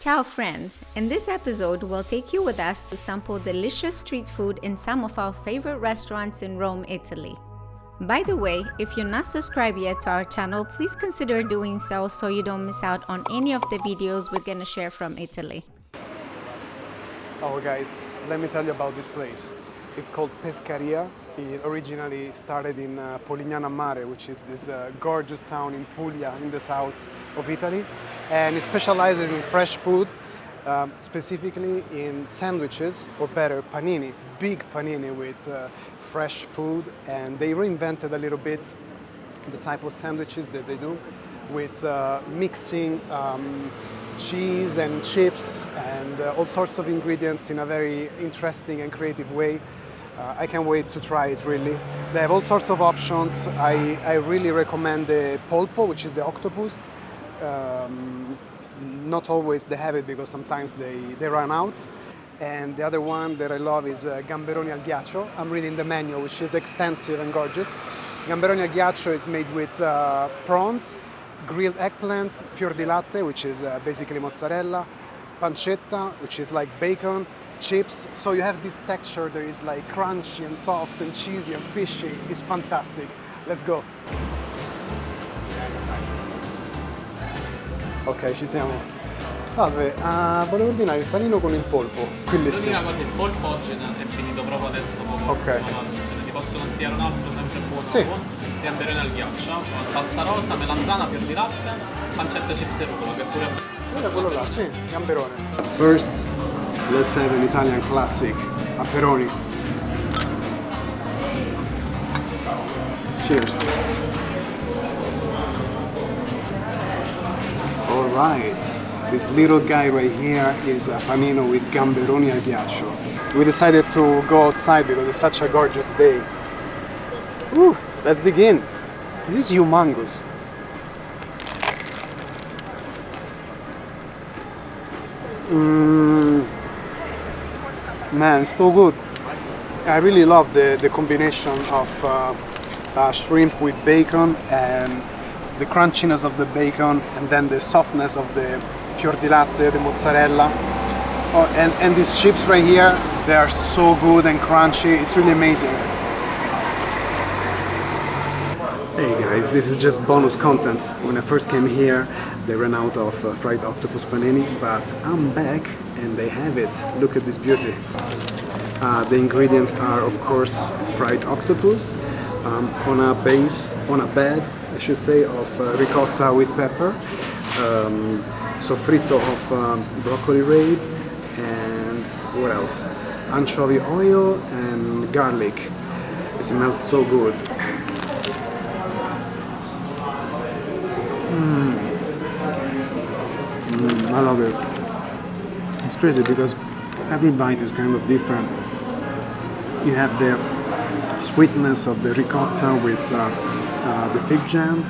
Ciao friends! In this episode, we'll take you with us to sample delicious street food in some of our favorite restaurants in Rome, Italy. By the way, if you're not subscribed yet to our channel, please consider doing so you don't miss out on any of the videos we're gonna share from Italy. Oh guys, let me tell you about this place. It's called Pescaria. It originally started in Polignano a Mare, which is this gorgeous town in Puglia, in the south of Italy. And it specializes in fresh food, specifically in sandwiches, or better, panini, big panini with fresh food. And they reinvented a little bit the type of sandwiches that they do with mixing cheese and chips and all sorts of ingredients in a very interesting and creative way. I can't wait to try it, really. They have all sorts of options. I really recommend the polpo, which is the octopus. Not always they have it because sometimes they run out. And the other one that I love is gamberoni al ghiaccio. I'm reading the menu, which is extensive and gorgeous. Gamberoni al ghiaccio is made with prawns, grilled eggplants, fior di latte, which is basically mozzarella, pancetta, which is like bacon, chips. So you have this texture that is like crunchy and soft and cheesy and fishy. It's fantastic. Let's go. Ok, ci siamo. Vabbè, volevo ordinare il panino con il polpo. Bellissimo. L'unica cosa, il polpo oggi è finito proprio adesso. Ok. Ti posso consigliare un altro sempre buono? Sì. Gamberoni al ghiaccio, salsa rosa, melanzana, fior di latte, pancetta chips e rucola, che pure Guarda quello là, sì, gamberone. First, let's have an Italian classic, pepperoni. Cheers. All right, this little guy right here is a panino with gamberoni al ghiaccio. We decided to go outside because it's such a gorgeous day. Woo, let's dig in. This is humongous. Man, so good. I really love the combination of shrimp with bacon and the crunchiness of the bacon and then the softness of the fior di latte, the mozzarella. Oh, and these chips right here, they are so good and crunchy. It's really amazing. Hey guys, this is just bonus content. When I first came here, they ran out of fried octopus panini, but I'm back and they have it. Look at this beauty. The ingredients are, of course, fried octopus on a bed, I should say, of ricotta with pepper, soffritto of broccoli rabe, and what else? Anchovy oil and garlic. It smells so good. I love it. It's crazy because every bite is kind of different. You have the sweetness of the ricotta with the fig jam,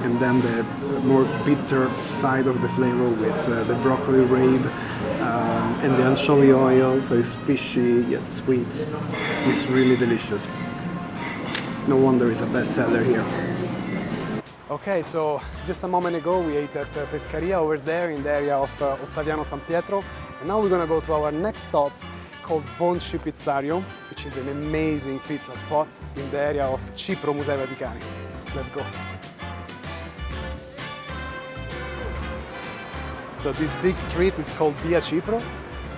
and then the more bitter side of the flavor with the broccoli rabe and the anchovy oil, so it's fishy yet sweet. It's really delicious. No wonder it's a bestseller here. Okay, so just a moment ago we ate at Pescaria over there in the area of Ottaviano San Pietro, and now we're gonna go to our next stop called Bonci Pizzario, which is an amazing pizza spot in the area of Cipro Musei Vaticani. Let's go. So this big street is called Via Cipro,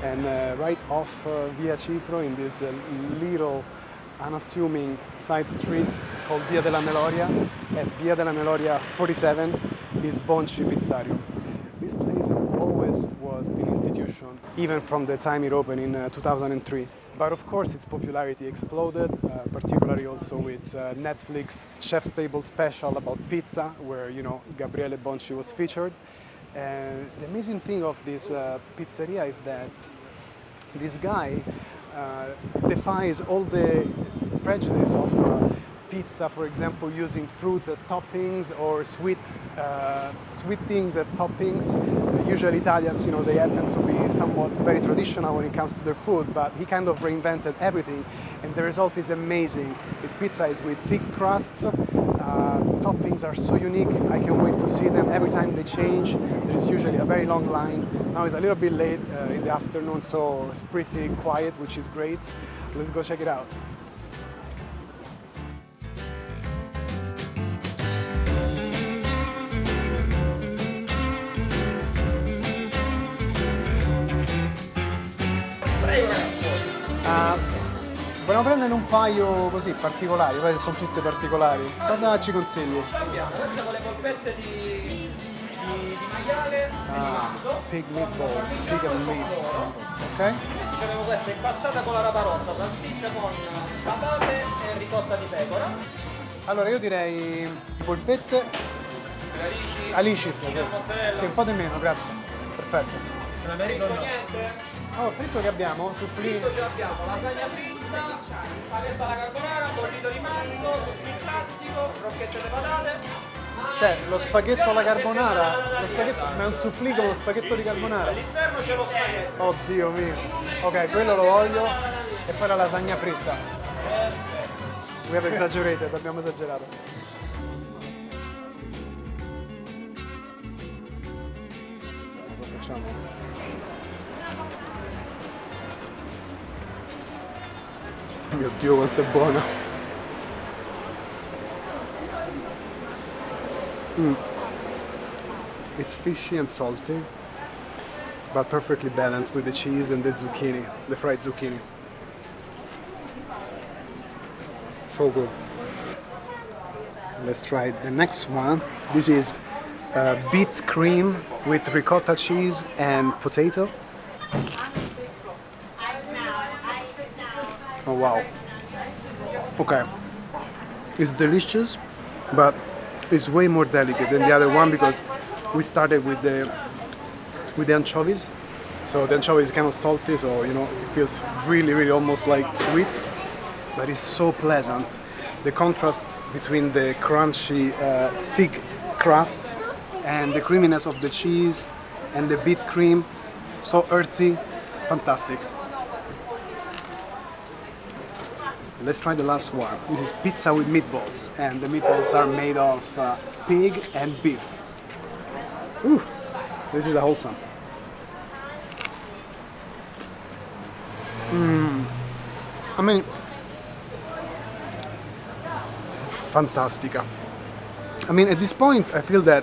and right off Via Cipro in this little unassuming side street called Via della Meloria, at Via della Meloria 47 is Bonci Pizzario. This place always was an institution, even from the time it opened in 2003. But of course its popularity exploded, particularly also with Netflix Chef's Table special about pizza, where, you know, Gabriele Bonci was featured. And the amazing thing of this pizzeria is that this guy defies all the prejudice of pizza, for example, using fruit as toppings or sweet things as toppings. Usually Italians, you know, they happen to be somewhat very traditional when it comes to their food, but he kind of reinvented everything, and the result is amazing. His pizza is with thick crusts, Toppings are so unique. I can't wait to see them. Every time they change, there is usually a very long line. Now it's a little bit late in the afternoon, so it's pretty quiet, which is great. Let's go check it out. Vogliamo prendere un paio così particolari, poi sono tutte particolari. Cosa ci consigli? Abbiamo queste con le polpette di maiale rimasto. Pig meatballs, pig and beef. Ok? C'avevo questa impastata con la rapa rossa, salsiccia con patate e ricotta di pecora. Allora io direi polpette. Alici. mozzarella. Sì, un po' di meno, grazie. Perfetto. Fritto niente. Oh, fritto che abbiamo? Supplì. Fritto ce l'abbiamo, lasagna fritta, spaghetto alla carbonara, bollito di manzo, supplì classico, crocchette di patate. Cioè, lo spaghetto alla carbonara, ma è un supplì con lo spaghetto di carbonara. All'interno c'è lo spaghetto. Oddio mio. Ok, quello lo voglio. E poi la lasagna fritta. We have exaggerated, abbiamo esagerato. Lo facciamo. Mio Dio, quanto è buona! It's fishy and salty, but perfectly balanced with the cheese and the zucchini, the fried zucchini. So good. Let's try the next one. This is beet cream with ricotta cheese and potato. Oh wow. Okay. It's delicious, but it's way more delicate than the other one because we started with the anchovies. So the anchovy is kind of salty, so you know it feels really almost like sweet, but it's so pleasant. The contrast between the crunchy, thick crust and the creaminess of the cheese and the beet cream, so earthy, fantastic. Let's try the last one. This is pizza with meatballs, and the meatballs are made of pig and beef. Ooh, this is a wholesome. I mean, fantastica. I mean, at this point, I feel that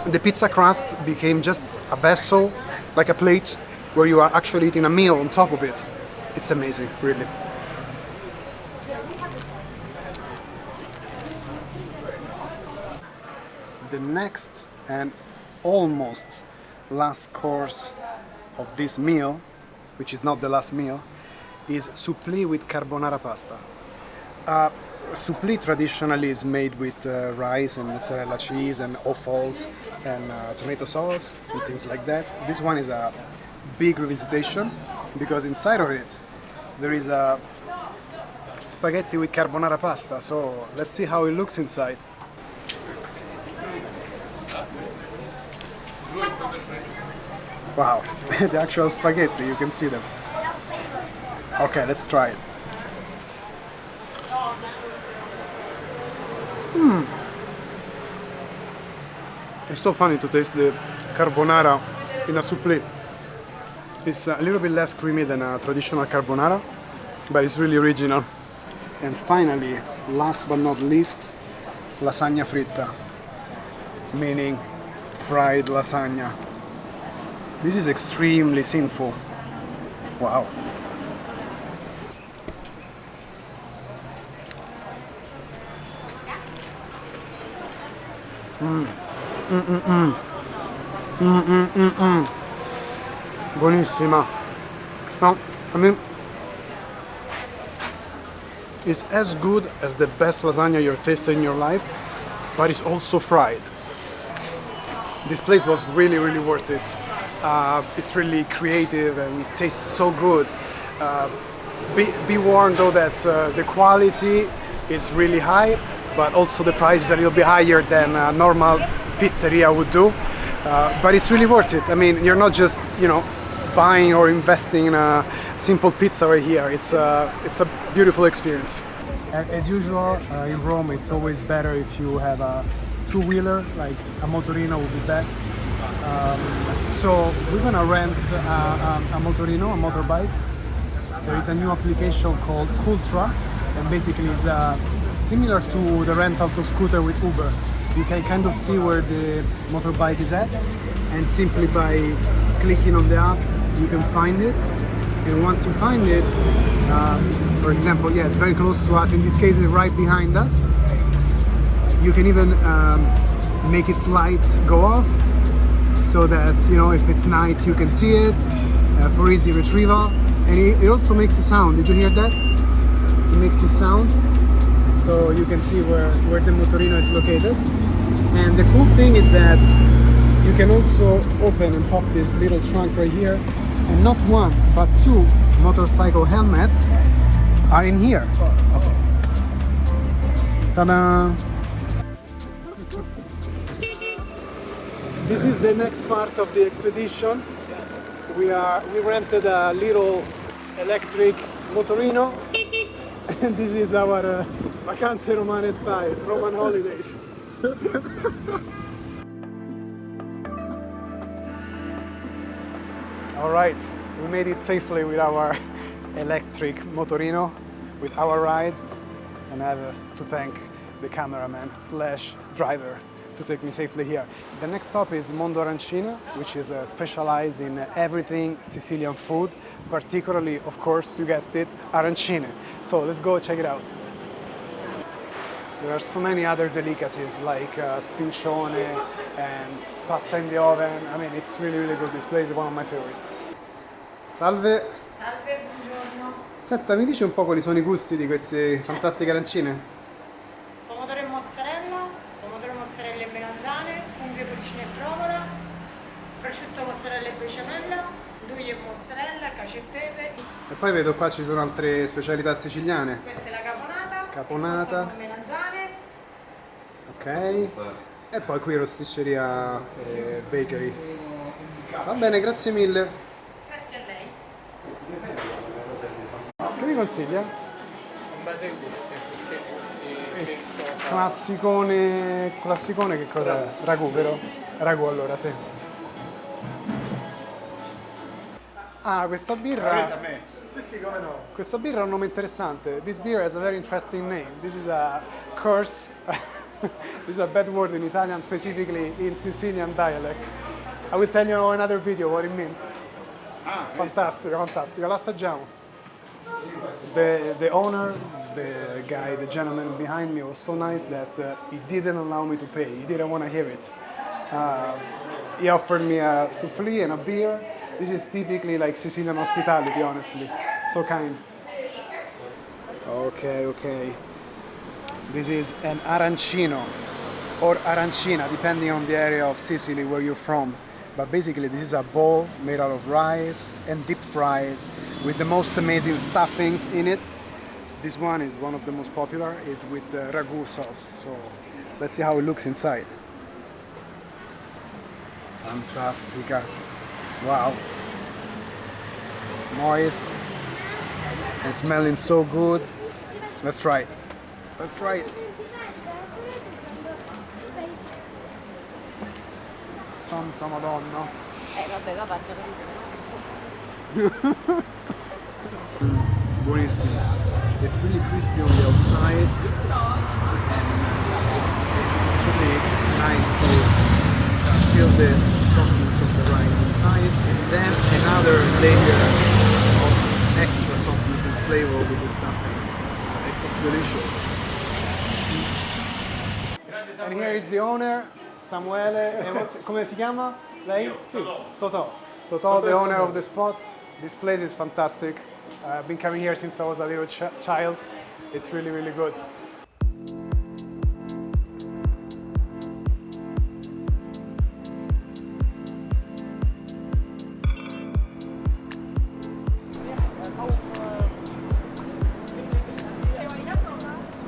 the pizza crust became just a vessel, like a plate, where you are actually eating a meal on top of it. It's amazing, really. The next and almost last course of this meal, which is not the last meal, is supplì with carbonara pasta. Supplì traditionally is made with rice and mozzarella cheese and offals and tomato sauce and things like that. This one is a big revisitation because inside of it there is a spaghetti with carbonara pasta. So let's see how it looks inside. Wow, the actual spaghetti, you can see them. Okay, let's try it. It's so funny to taste the carbonara in a supplì. It's a little bit less creamy than a traditional carbonara, but it's really original. And finally, last but not least, lasagna fritta, meaning fried lasagna. This is extremely sinful. Wow. Buonissima. No, I mean, it's as good as the best lasagna you've tasted in your life, but it's also fried. This place was really worth it. It's really creative and it tastes so good. Be warned though that the quality is really high, but also the price is a little bit higher than a normal pizzeria would do. But it's really worth it. I mean, you're not just, you know, buying or investing in a simple pizza right here. It's a beautiful experience. As usual, in Rome, it's always better if you have a two-wheeler, like a motorino would be best. So we're gonna rent a motorino, a motorbike. There is a new application called Cultra, and basically it's similar to the rentals of scooter with Uber. You can kind of see where the motorbike is at, and simply by clicking on the app, you can find it. And once you find it, for example, yeah, it's very close to us. In this case, it's right behind us. You can even make its lights go off, so that, you know, if it's night, you can see it for easy retrieval. And it also makes a sound. Did you hear that? It makes this sound, so you can see where the motorino is located. And the cool thing is that you can also open and pop this little trunk right here, and not one but two motorcycle helmets are in here. Okay. Ta-da! This is the next part of the expedition. We rented a little electric motorino, and this is our vacanze romane style, Roman holidays. All right, we made it safely with our electric motorino, with our ride, and I have to thank the cameraman / driver to take me safely here. The next stop is Mondo Arancina, which is specialized in everything Sicilian food, particularly, of course, you guessed it, arancine. So let's go check it out. There are so many other delicacies like spincione and pasta in the oven. I mean, it's really, really good. This place is one of my favorite. Salve! Salve, buongiorno. Senta, mi dice un po' quali sono i gusti di queste fantastiche arancine? Pomodoro e mozzarella e melanzane, funghi, porcine e provola, prosciutto, mozzarella e besciamella, nduglie e mozzarella, cacio e pepe. E poi vedo qua ci sono altre specialità siciliane. Questa è la caponata. Caponata. Con melanzane. Ok. E poi qui rosticceria e bakery. Va bene, grazie mille. Grazie a lei. Che mi consiglia? Un base di gusti. Classicone che cos'è? Ragù, vero? Ragù, allora, sì. Ah, questa birra... Sì, come no. Questa birra ha un nome interessante. This beer has a very interesting name. This is a curse. This is a bad word in Italian, specifically in Sicilian dialect. I will tell you in another video what it means. Fantastica, fantastica. L'assaggiamo. The owner, the guy, the gentleman behind me was so nice that he didn't allow me to pay. He didn't want to hear it. He offered me a soufflé and a beer. This is typically like Sicilian hospitality, honestly. So kind. Okay. This is an arancino or arancina, depending on the area of Sicily where you're from. But basically this is a bowl made out of rice and deep fried with the most amazing stuffings in it. This one is one of the most popular, is with ragu sauce. So let's see how it looks inside. Fantastica. Wow. Moist and smelling so good. Let's try it. Let's try it. Santa Madonna. Vabbè, va fatto Buonissimo. It's really crispy on the outside, and it's really nice to feel the softness of the rice inside, and then another layer of extra softness and flavor with the stuffing. It's delicious. And here is the owner, Samuele. Come si chiama? Lei? Sì. Totò, the owner of the spot. This place is fantastic. I've been coming here since I was a little child. It's really, really good.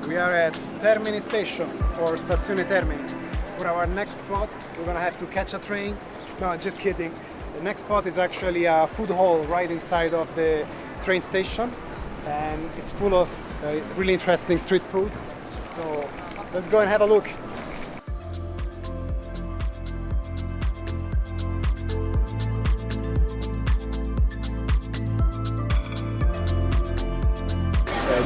We are at Termini Station, or Stazione Termini. For our next spot, we're gonna have to catch a train. No, just kidding. The next spot is actually a food hall right inside of the train station, and it's full of really interesting street food. So let's go and have a look.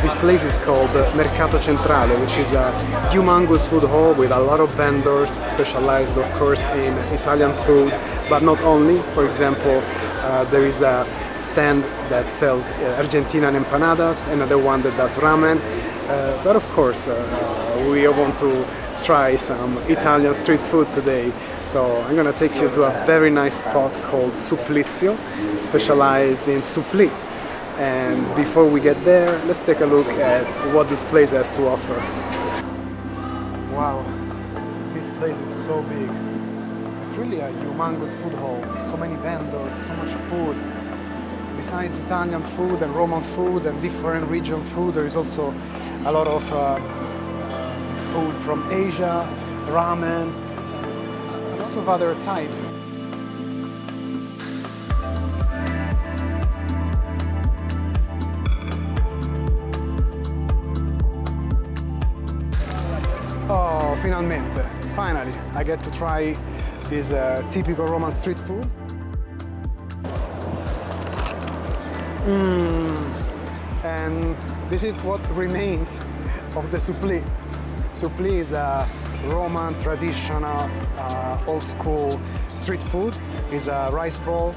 This place is called Mercato Centrale, which is a humongous food hall with a lot of vendors specialized, of course, in Italian food, but not only. For example, there is a stand that sells Argentinian empanadas, another one that does ramen, but of course we want to try some Italian street food today. So I'm gonna take you to a very nice spot called Supplizio, specialized in suppli. And before we get there, let's take a look at what this place has to offer. Wow, this place is so big. It's really a humongous food hall. So many vendors, so much food. Besides Italian food and Roman food and different region food, there is also a lot of food from Asia, ramen, a lot of other type. Oh, finally, I get to try this typical Roman street food. And this is what remains of the suppli. Suppli is a Roman traditional old school street food. It's a rice ball,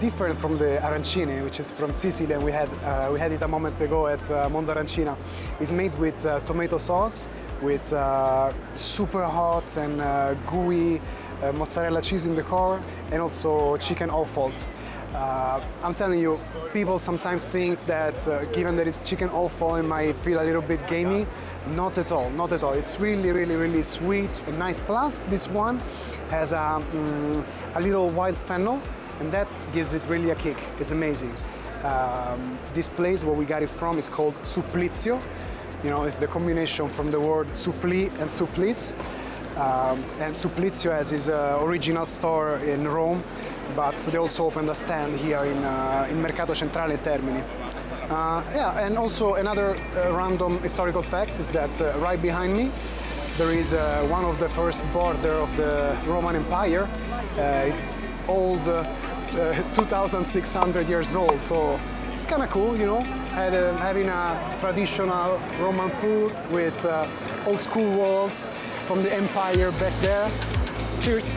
different from the arancine, which is from Sicily, and we had it a moment ago at Mondo Arancina. It's made with tomato sauce, with super hot and gooey mozzarella cheese in the core, and also chicken offals. I'm telling you, people sometimes think that given that it's chicken offal, it might feel a little bit gamey. Not at all, not at all. It's really, really, really sweet and nice. Plus, this one has a little wild fennel, and that gives it really a kick. It's amazing. This place, where we got it from, is called Supplizio. You know, it's the combination from the word suppli and supplice. And Supplizio has his original store in Rome, but they also opened a stand here in Mercato Centrale Termini. Yeah, and also another random historical fact is that right behind me there is one of the first border of the Roman Empire. It's old, 2,600 years old, so it's kind of cool, you know, having a traditional Roman food with old school walls from the empire back there. Cheers!